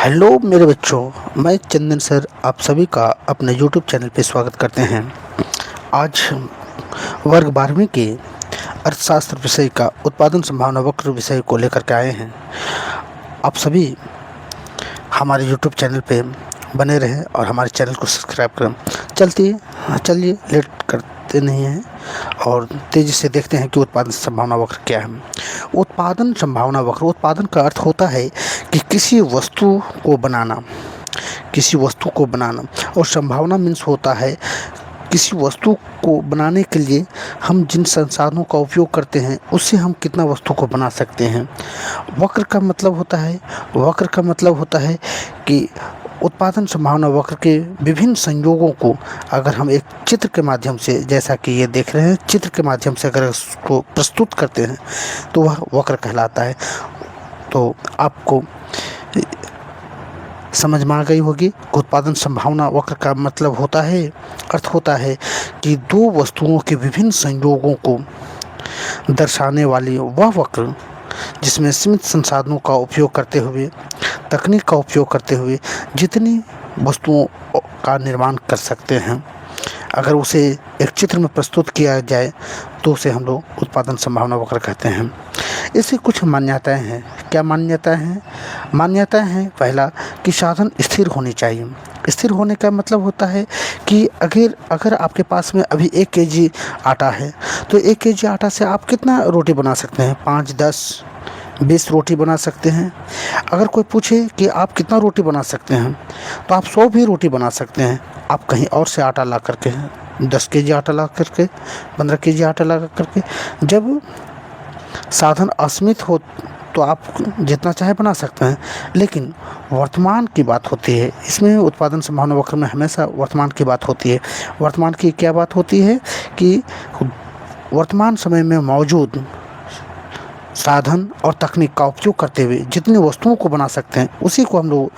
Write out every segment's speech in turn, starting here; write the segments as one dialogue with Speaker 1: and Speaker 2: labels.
Speaker 1: Hello मेरे बच्चों, मैं चंदन सर आप सभी का अपने यूट्यूब चैनल पे स्वागत करते हैं। आज वर्ग 12वीं के अर्थशास्त्र विषय का उत्पादन संभावना वक्र विषय को लेकर के आए हैं। आप सभी हमारे यूट्यूब चैनल पे बने रहें और हमारे चैनल को सब्सक्राइब करें। चलिए लेट करते नहीं हैं और तेज़ी से देखते हैं कि उत्पादन संभावना वक्र क्या है। उत्पादन संभावना वक्र, उत्पादन का अर्थ होता है कि किसी वस्तु को बनाना और संभावना मीन्स होता है किसी वस्तु को बनाने के लिए हम जिन संसाधनों का उपयोग करते हैं उससे हम कितना वस्तु को बना सकते हैं। वक्र का मतलब होता है कि उत्पादन संभावना वक्र के विभिन्न संयोगों को अगर हम एक चित्र के माध्यम से, जैसा कि ये देख रहे हैं, चित्र के माध्यम से अगर उसको प्रस्तुत करते हैं तो वह वक्र कहलाता है। तो आपको समझ में आ गई होगी। उत्पादन संभावना वक्र का मतलब अर्थ होता है कि दो वस्तुओं के विभिन्न संयोगों को दर्शाने वाली वह वक्र जिसमें सीमित संसाधनों का उपयोग करते हुए, तकनीक का उपयोग करते हुए जितनी वस्तुओं का निर्माण कर सकते हैं, अगर उसे एक चित्र में प्रस्तुत किया जाए तो उसे हम लोग उत्पादन संभावना वक्र कहते हैं। इससे कुछ मान्यताएं हैं। क्या मान्यताएं हैं? मान्यताएं हैं, पहला कि साधन स्थिर होनी चाहिए। स्थिर होने का मतलब होता है कि अगर आपके पास में अभी 1 केजी आटा है तो 1 केजी आटा से आप कितना रोटी बना सकते हैं? 5, 10, 20 रोटी बना सकते हैं। अगर कोई पूछे कि आप कितना रोटी बना सकते हैं तो आप 100 भी रोटी बना सकते हैं। आप कहीं और से आटा ला करके, 10 केजी आटा ला करके, 15 केजी आटा ला करके, जब साधन असीमित हो तो आप जितना चाहे बना सकते हैं। लेकिन वर्तमान की बात होती है, इसमें उत्पादन संभावना वक्र में हमेशा वर्तमान की बात होती है। वर्तमान की क्या बात होती है कि वर्तमान समय में मौजूद साधन और तकनीक का उपयोग करते हुए जितनी वस्तुओं को बना सकते हैं उसी को हम लोग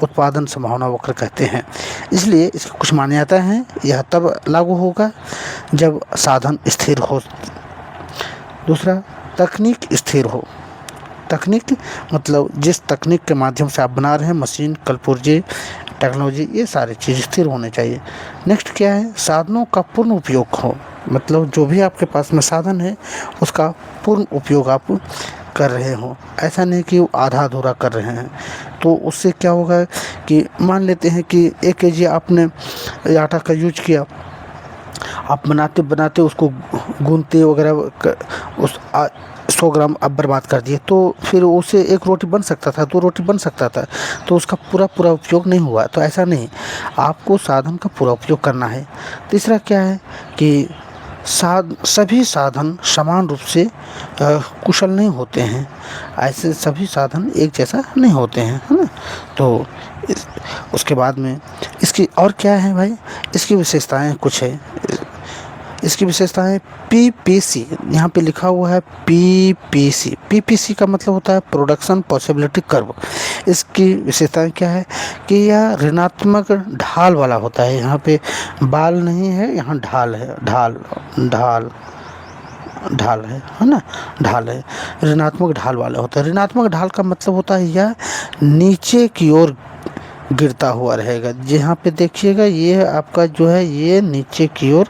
Speaker 1: उत्पादन संभावना वक्र कहते हैं। इसलिए इसकी कुछ मान्यताएं हैं। यह तब लागू होगा जब साधन स्थिर हो। दूसरा, तकनीक स्थिर हो। तकनीक मतलब जिस तकनीक के माध्यम से आप बना रहे हैं, मशीन, कलपुर्जे, टेक्नोलॉजी, ये सारी चीज़ स्थिर होने चाहिए। नेक्स्ट क्या है? साधनों का पूर्ण उपयोग हो। मतलब जो भी आपके पास में साधन है उसका पूर्ण उपयोग आप कर रहे हो। ऐसा नहीं कि आधा अधूरा कर रहे हैं। तो उससे क्या होगा कि मान लेते हैं कि 1 केजी आपने आटा का यूज किया, आप बनाते बनाते उसको गूंथते वगैरह 100 ग्राम आप बर्बाद कर दिए, तो फिर उससे 1 रोटी बन सकता था, 2 रोटी बन सकता था, तो उसका पूरा उपयोग नहीं हुआ। तो ऐसा नहीं, आपको साधन का पूरा उपयोग करना है। तीसरा क्या है कि सभी साधन समान रूप से कुशल नहीं होते हैं। ऐसे सभी साधन एक जैसा नहीं होते हैं, है ना। तो उसके बाद में इसकी और क्या है भाई? इसकी विशेषताएं कुछ है। इसकी विशेषताएं पीपीसी, यहाँ पे लिखा हुआ है पीपीसी। पीपीसी का मतलब होता है प्रोडक्शन पॉसिबिलिटी कर्व। इसकी विशेषताएं क्या है कि यह ऋणात्मक ढाल वाला होता है। यहाँ पे बाल नहीं है, यहाँ ढाल है, ढाल है ना, ढाल है, ऋणात्मक ढाल वाला होता है। ऋणात्मक ढाल का मतलब होता है यह नीचे की ओर गिरता हुआ रहेगा। जहाँ पे देखिएगा ये आपका जो है ये नीचे की ओर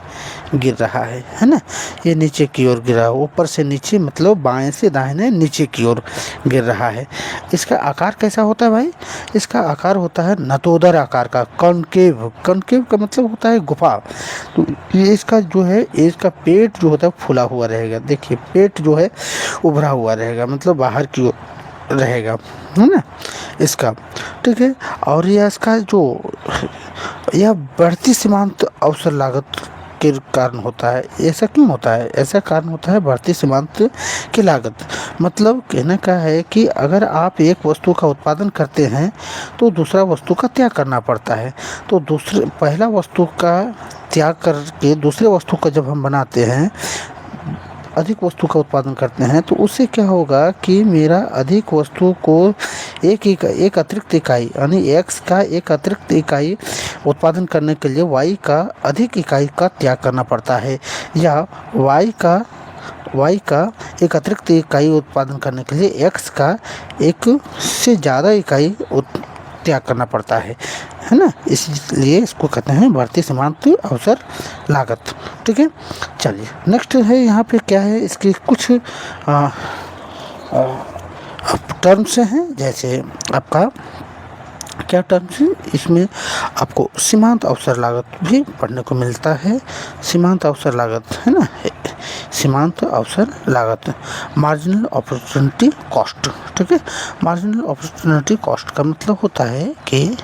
Speaker 1: गिर रहा है ना, ये नीचे की ओर गिरा, ऊपर से नीचे मतलब बाएं से दाहिने नीचे की ओर गिर रहा है। इसका आकार कैसा होता है भाई? इसका आकार होता है नतोदर आकार का, कॉनकेव। कॉनकेव का मतलब होता है गुफा। तो ये इसका जो है, इसका पेट जो होता है फूला हुआ रहेगा। देखिए पेट जो है उभरा हुआ रहेगा, मतलब बाहर की ओर रहेगा, है ना इसका, ठीक है। और यह इसका जो यह बढ़ती सीमांत अवसर लागत के कारण होता है। ऐसा क्यों होता है? ऐसा कारण होता है बढ़ती सीमांत की लागत। मतलब कहने का है कि अगर आप एक वस्तु का उत्पादन करते हैं तो दूसरा वस्तु का त्याग करना पड़ता है। तो पहला वस्तु का त्याग करके दूसरे वस्तु का जब हम बनाते हैं, अधिक वस्तु का उत्पादन करते हैं, तो उससे क्या होगा कि मेरा अधिक वस्तु को एक अतिरिक्त इकाई यानी x का एक अतिरिक्त इकाई उत्पादन करने के लिए y का अधिक इकाई का त्याग करना पड़ता है, या y का एक अतिरिक्त इकाई उत्पादन करने के लिए x का एक से ज़्यादा इकाई त्याग करना पड़ता है ना। इसलिए इसको कहते हैं बढ़ती सीमांत अवसर लागत। ठीक है, चलिए नेक्स्ट है यहाँ पे क्या है, इसके कुछ टर्म्स हैं। जैसे आपका क्या टर्म्स है, इसमें आपको सीमांत अवसर लागत भी पढ़ने को मिलता है। सीमांत अवसर लागत है ना, सीमांत अवसर लागत, मार्जिनल अपॉर्चुनिटी कॉस्ट। ठीक है, मार्जिनल अपॉर्चुनिटी कॉस्ट का मतलब होता है कि